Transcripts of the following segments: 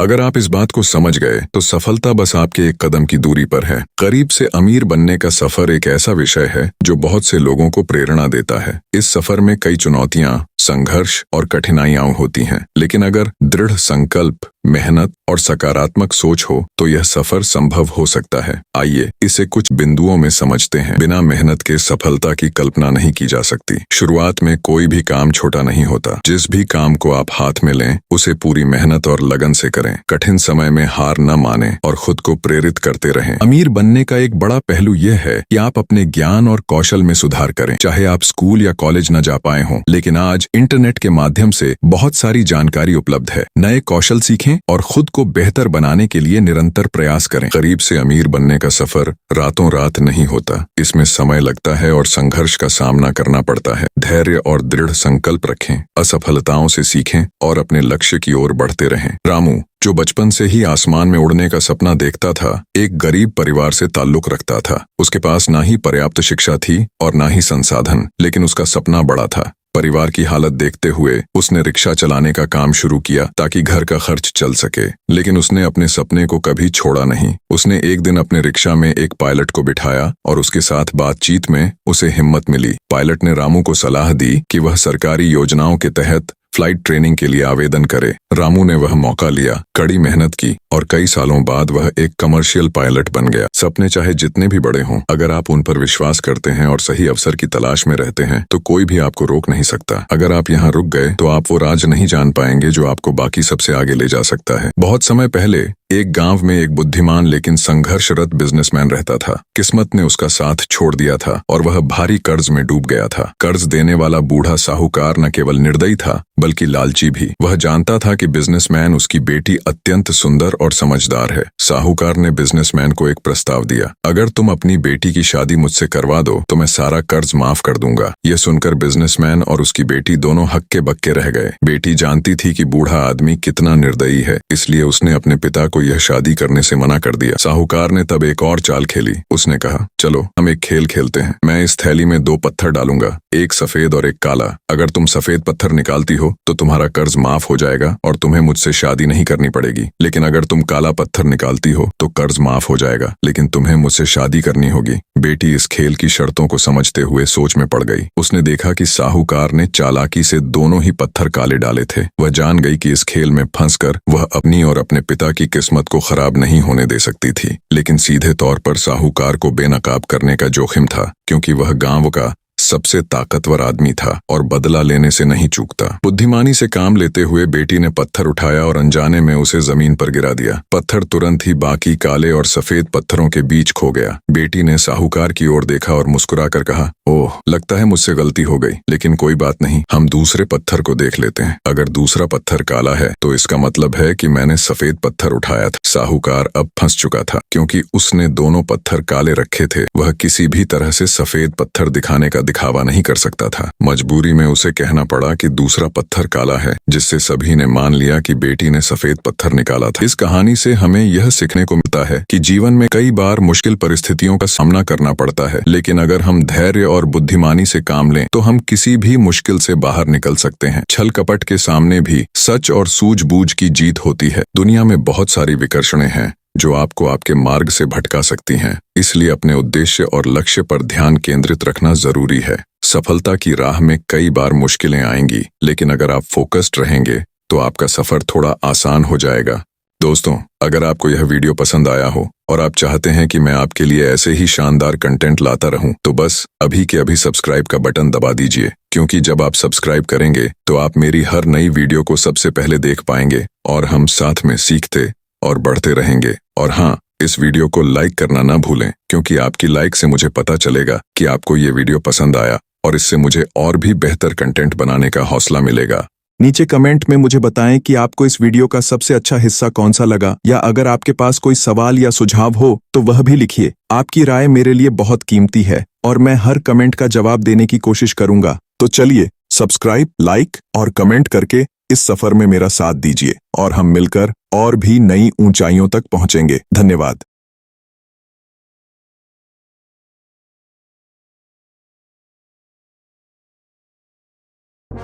अगर आप इस बात को समझ गए तो सफलता बस आपके एक कदम की दूरी पर है। गरीब से अमीर बनने का सफर एक ऐसा विषय है जो बहुत से लोगों को प्रेरणा देता है। इस सफर में कई चुनौतियां, संघर्ष और कठिनाइयां होती हैं, लेकिन अगर दृढ़ संकल्प, मेहनत और सकारात्मक सोच हो तो यह सफर संभव हो सकता है। आइए इसे कुछ बिंदुओं में समझते हैं। बिना मेहनत के सफलता की कल्पना नहीं की जा सकती। शुरुआत में कोई भी काम छोटा नहीं होता। जिस भी काम को आप हाथ में लें उसे पूरी मेहनत और लगन से करें। कठिन समय में हार न मानें और खुद को प्रेरित करते रहें। अमीर बनने का एक बड़ा पहलू यह है कि आप अपने ज्ञान और कौशल में सुधार करें। चाहे आप स्कूल या कॉलेज न जा पाए हों, लेकिन आज इंटरनेट के माध्यम से बहुत सारी जानकारी उपलब्ध है। नए कौशल सीखें और खुद को बेहतर बनाने के लिए निरंतर प्रयास करें। गरीब से अमीर बनने का सफर रातों रात नहीं होता। इसमें समय लगता है और संघर्ष का सामना करना पड़ता है। धैर्य और दृढ़ संकल्प रखें, असफलताओं से सीखें और अपने लक्ष्य की ओर बढ़ते रहें। रामू, जो बचपन से ही आसमान में उड़ने का सपना देखता था, एक गरीब परिवार से ताल्लुक रखता था। उसके पास ना ही पर्याप्त शिक्षा थी और ना ही संसाधन, लेकिन उसका सपना बड़ा था। परिवार की हालत देखते हुए उसने रिक्शा चलाने का काम शुरू किया ताकि घर का खर्च चल सके। लेकिन उसने अपने सपने को कभी छोड़ा नहीं। उसने एक दिन अपने रिक्शा में एक पायलट को बिठाया और उसके साथ बातचीत में उसे हिम्मत मिली। पायलट ने रामू को सलाह दी कि वह सरकारी योजनाओं के तहत फ्लाइट ट्रेनिंग के लिए आवेदन करे। रामू ने वह मौका लिया, कड़ी मेहनत की और कई सालों बाद वह एक कमर्शियल पायलट बन गया। सपने चाहे जितने भी बड़े हों, अगर आप उन पर विश्वास करते हैं और सही अवसर की तलाश में रहते हैं तो कोई भी आपको रोक नहीं सकता। अगर आप यहाँ रुक गए तो आप वो राज नहीं जान पाएंगे जो आपको बाकी सबसे आगे ले जा सकता है। बहुत समय पहले एक गांव में एक बुद्धिमान लेकिन संघर्षरत बिजनेसमैन रहता था। किस्मत ने उसका साथ छोड़ दिया था और वह भारी कर्ज में डूब गया था। कर्ज देने वाला बूढ़ा साहूकार न केवल निर्दयी था बल्कि लालची भी। वह जानता था कि बिजनेसमैन उसकी बेटी अत्यंत सुंदर और समझदार है। साहूकार ने बिजनेसमैन को एक प्रस्ताव दिया, अगर तुम अपनी बेटी की शादी मुझसे करवा दो तो मैं सारा कर्ज माफ कर दूंगा। यह सुनकर बिजनेसमैन और उसकी बेटी दोनों हक्के बक्के रह गए। बेटी जानती थी कि बूढ़ा आदमी कितना निर्दयी है, इसलिए उसने अपने पिता को यह शादी करने से मना कर दिया। साहूकार ने तब एक और चाल खेली। उसने कहा, चलो हम एक खेल खेलते हैं। मैं इस थैली में 2 पत्थर डालूंगा, एक सफेद और एक काला। अगर तुम सफेद पत्थर निकालती हो तो तुम्हारा कर्ज माफ हो जाएगा और तुम्हें मुझसे शादी नहीं करनी पड़ेगी। लेकिन अगर तुम काला पत्थर निकालती हो तो कर्ज माफ हो जाएगा, लेकिन तुम्हें मुझसे शादी करनी होगी। बेटी इस खेल की शर्तों को समझते हुए सोच में पड़ गई। उसने देखा कि साहूकार ने चालाकी से दोनों ही पत्थर काले डाले थे। वह जान गई कि इस खेल में फंसकर वह अपनी और अपने पिता की किस्मत को खराब नहीं होने दे सकती थी। लेकिन सीधे तौर पर साहूकार को बेनकाब करने का जोखिम था, क्योंकि वह गांव का सबसे ताकतवर आदमी था और बदला लेने से नहीं चूकता। बुद्धिमानी से काम लेते हुए बेटी ने पत्थर उठाया और अनजाने में उसे जमीन पर गिरा दिया। पत्थर तुरंत ही बाकी काले और सफेद पत्थरों के बीच खो गया। बेटी ने साहूकार की ओर देखा और मुस्कुराकर कहा, ओह, लगता है मुझसे गलती हो गई, लेकिन कोई बात नहीं, हम दूसरे पत्थर को देख लेते हैं। अगर दूसरा पत्थर काला है तो इसका मतलब है कि मैंने सफेद पत्थर उठाया था। साहूकार अब फंस चुका था, क्योंकि उसने दोनों पत्थर काले रखे थे। वह किसी भी तरह से सफेद पत्थर दिखाने का दिखावा नहीं कर सकता था। मजबूरी में उसे कहना पड़ा कि दूसरा पत्थर काला है, जिससे सभी ने मान लिया कि बेटी ने सफेद पत्थर निकाला था। इस कहानी से हमें यह सीखने को मिलता है कि जीवन में कई बार मुश्किल परिस्थितियों का सामना करना पड़ता है, लेकिन अगर हम धैर्य और बुद्धिमानी से काम लें तो हम किसी भी मुश्किल से बाहर निकल सकते हैं। छल कपट के सामने भी सच और सूझबूझ की जीत होती है। दुनिया में बहुत सारी विकर्षणें हैं जो आपको आपके मार्ग से भटका सकती हैं। इसलिए अपने उद्देश्य और लक्ष्य पर ध्यान केंद्रित रखना जरूरी है। सफलता की राह में कई बार मुश्किलें आएंगी, लेकिन अगर आप फोकस्ड रहेंगे तो आपका सफर थोड़ा आसान हो जाएगा। दोस्तों, अगर आपको यह वीडियो पसंद आया हो और आप चाहते हैं कि मैं आपके लिए ऐसे ही शानदार कंटेंट लाता रहूं, तो बस अभी के अभी सब्सक्राइब का बटन दबा दीजिए, क्योंकि जब आप सब्सक्राइब करेंगे तो आप मेरी हर नई वीडियो को सबसे पहले देख पाएंगे और हम साथ में सीखते और बढ़ते रहेंगे। और हाँ, इस वीडियो को लाइक करना ना भूलें, क्योंकि आपकी लाइक से मुझे पता चलेगा कि आपको ये वीडियो पसंद आया और इससे मुझे और भी बेहतर कंटेंट बनाने का हौसला मिलेगा। नीचे कमेंट में मुझे बताएं कि आपको इस वीडियो का सबसे अच्छा हिस्सा कौन सा लगा, या अगर आपके पास कोई सवाल या सुझाव हो तो वह भी लिखिए। आपकी राय मेरे लिए बहुत कीमती है और मैं हर कमेंट का जवाब देने की कोशिश करूंगा। तो चलिए, सब्सक्राइब, लाइक और कमेंट करके इस सफर में मेरा साथ दीजिए और हम मिलकर और भी नई ऊंचाइयों तक पहुंचेंगे। धन्यवाद।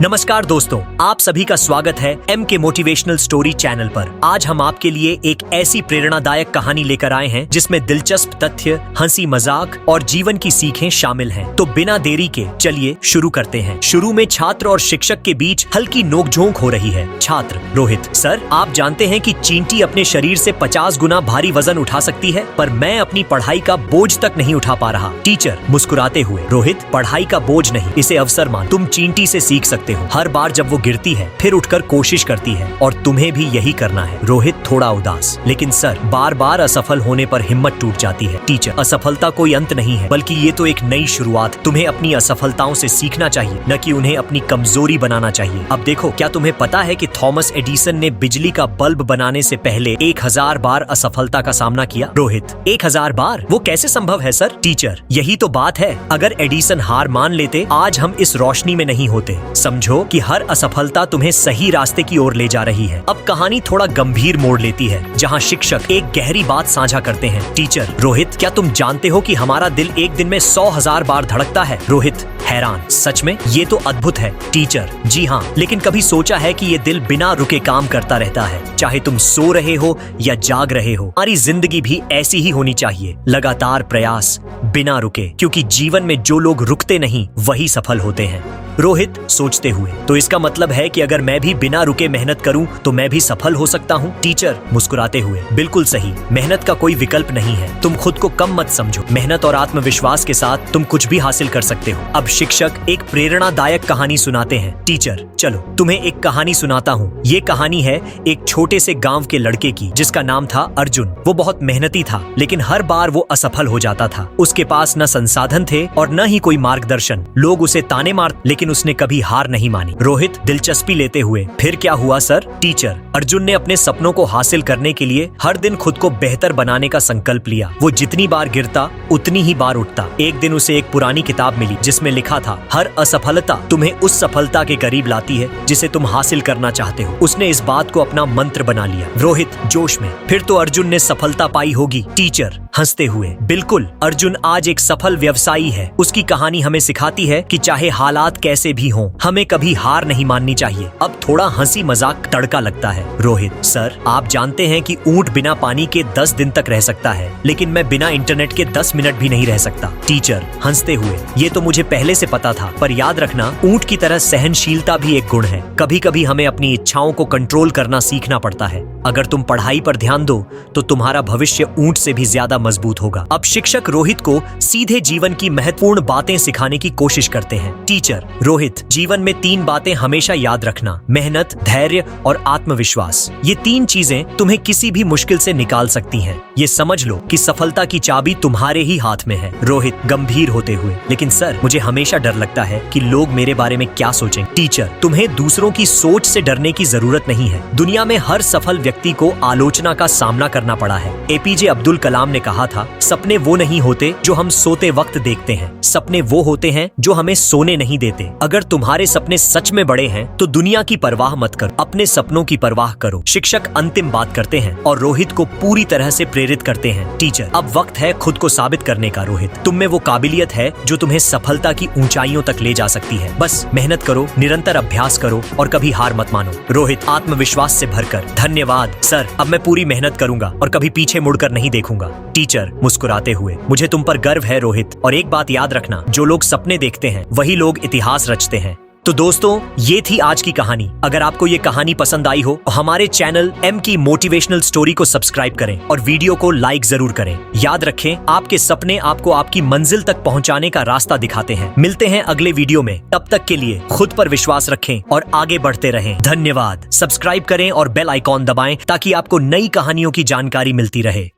नमस्कार दोस्तों, आप सभी का स्वागत है एम के मोटिवेशनल स्टोरी चैनल पर। आज हम आपके लिए एक ऐसी प्रेरणादायक कहानी लेकर आए हैं जिसमें दिलचस्प तथ्य, हंसी मजाक और जीवन की सीखें शामिल हैं। तो बिना देरी के चलिए शुरू करते हैं। शुरू में छात्र और शिक्षक के बीच हल्की नोकझोंक हो रही है। छात्र रोहित: सर, आप जानते हैं कि चींटी अपने शरीर से 50 गुना भारी वजन उठा सकती है, पर मैं अपनी पढ़ाई का बोझ तक नहीं उठा पा रहा। टीचर मुस्कुराते हुए: रोहित, पढ़ाई का बोझ नहीं, इसे अवसर मान। तुम चींटी से सीख सकते हो। हर बार जब वो गिरती है फिर उठकर कोशिश करती है, और तुम्हें भी यही करना है। रोहित थोड़ा उदास: लेकिन सर, बार बार असफल होने पर हिम्मत टूट जाती है। टीचर: असफलता कोई अंत नहीं है, बल्कि ये तो एक नई शुरुआत। तुम्हें अपनी असफलताओं से सीखना चाहिए, न कि उन्हें अपनी कमजोरी बनाना चाहिए। अब देखो, क्या तुम्हें पता है कि थॉमस एडिसन ने बिजली का बल्ब बनाने से पहले 1000 बार असफलता का सामना किया? रोहित: 1000 बार? वो कैसे संभव है सर? टीचर: यही तो बात है। अगर एडिसन हार मान लेते, आज हम इस रोशनी में नहीं होते। समझो कि हर असफलता तुम्हें सही रास्ते की ओर ले जा रही है। अब कहानी थोड़ा गंभीर मोड़ लेती है, जहाँ शिक्षक एक गहरी बात साझा करते हैं। टीचर: रोहित, क्या तुम जानते हो कि हमारा दिल एक दिन में 100,000 बार धड़कता है? रोहित हैरान: सच में? ये तो अद्भुत है। टीचर: जी हाँ, लेकिन कभी सोचा है कि ये दिल बिना रुके काम करता रहता है, चाहे तुम सो रहे हो या जाग रहे हो। हमारी जिंदगी भी ऐसी ही होनी चाहिए, लगातार प्रयास, बिना रुके, क्योंकि जीवन में जो लोग रुकते नहीं वही सफल होते हैं। रोहित सोचते हुए: तो इसका मतलब है कि अगर मैं भी बिना रुके मेहनत करूं तो मैं भी सफल हो सकता हूं? टीचर मुस्कुराते हुए: बिल्कुल सही, मेहनत का कोई विकल्प नहीं है। तुम खुद को कम मत समझो, मेहनत और आत्मविश्वास के साथ तुम कुछ भी हासिल कर सकते हो। अब शिक्षक एक प्रेरणादायक कहानी सुनाते हैं। टीचर: चलो तुम्हें एक कहानी सुनाता हूँ। ये कहानी है एक छोटे से गाँव के लड़के की, जिसका नाम था अर्जुन। वो बहुत मेहनती था, लेकिन हर बार वो असफल हो जाता था। उसके पास न संसाधन थे और न ही कोई मार्गदर्शन। लोग उसे ताने मारते, लेकिन उसने कभी हार नहीं मानी। रोहित दिलचस्पी लेते हुए: फिर क्या हुआ सर? टीचर: अर्जुन ने अपने सपनों को हासिल करने के लिए हर दिन खुद को बेहतर बनाने का संकल्प लिया। वो जितनी बार गिरता उतनी ही बार उठता। एक दिन उसे एक पुरानी किताब मिली जिसमें लिखा था, हर असफलता तुम्हें उस सफलता के करीब लाती है जिसे तुम हासिल करना चाहते हो। उसने इस बात को अपना मंत्र बना लिया। रोहित जोश में: फिर तो अर्जुन ने सफलता पाई होगी? टीचर हंसते हुए: बिल्कुल, अर्जुन आज एक सफल व्यवसायी है। उसकी कहानी हमें सिखाती है कि चाहे हालात कैसे भी हों, हमें कभी हार नहीं माननी चाहिए। अब थोड़ा हंसी मजाक तड़का लगता है। रोहित: सर, आप जानते हैं कि ऊंट बिना पानी के 10 दिन तक रह सकता है, लेकिन मैं बिना इंटरनेट के 10 मिनट भी नहीं रह सकता। टीचर हंसते हुए: ये तो मुझे पहले से पता था, पर याद रखना, ऊंट की तरह सहनशीलता भी एक गुण है। कभी कभी हमें अपनी इच्छाओं को कंट्रोल करना सीखना पड़ता है। अगर तुम पढ़ाई पर ध्यान दो तो तुम्हारा भविष्य ऊंट से भी ज्यादा मजबूत होगा। अब शिक्षक रोहित को सीधे जीवन की महत्वपूर्ण बातें सिखाने की कोशिश करते हैं। टीचर: रोहित, जीवन में 3 बातें हमेशा याद रखना, मेहनत, धैर्य और आत्मविश्वास। ये 3 चीजें तुम्हें किसी भी मुश्किल से निकाल सकती हैं। ये समझ लो कि सफलता की चाबी तुम्हारे ही हाथ में है। रोहित गंभीर होते हुए: लेकिन सर, मुझे हमेशा डर लगता है कि लोग मेरे बारे में क्या सोचेंगे। टीचर: तुम्हें दूसरों की सोच से डरने की जरूरत नहीं है। दुनिया में हर सफल व्यक्ति को आलोचना का सामना करना पड़ा है। एपीजे अब्दुल कलाम ने कहा था, सपने वो नहीं होते जो हम सोते वक्त देखते हैं, सपने वो होते हैं जो हमें सोने नहीं देते। अगर तुम्हारे सपने सच में बड़े हैं तो दुनिया की परवाह मत करो, अपने सपनों की परवाह करो। शिक्षक अंतिम बात करते हैं और रोहित को पूरी तरह से प्रेरित करते हैं। टीचर: अब वक्त है खुद को साबित करने का। रोहित: तुम में वो काबिलियत है जो तुम्हें सफलता की ऊंचाइयों तक ले जा सकती है। बस मेहनत करो, निरंतर अभ्यास करो और कभी हार मत मानो। रोहित आत्मविश्वास से भरकर: धन्यवाद सर, अब मैं पूरी मेहनत करूंगा और कभी पीछे मुड़कर नहीं देखूंगा। टीचर मुस्कुराते हुए: मुझे तुम पर गर्व है रोहित, और एक बात याद रखना, जो लोग सपने देखते हैं वही लोग इतिहास रचते हैं। तो दोस्तों, ये थी आज की कहानी। अगर आपको ये कहानी पसंद आई हो तो हमारे चैनल एम की मोटिवेशनल स्टोरी को सब्सक्राइब करें और वीडियो को लाइक जरूर करें। याद रखें, आपके सपने आपको आपकी मंजिल तक पहुंचाने का रास्ता दिखाते हैं। मिलते हैं अगले वीडियो में, तब तक के लिए खुद पर विश्वास रखें और आगे बढ़ते रहें। धन्यवाद। सब्सक्राइब करें और बेल आइकॉन दबाएं ताकि आपको नई कहानियों की जानकारी मिलती रहे।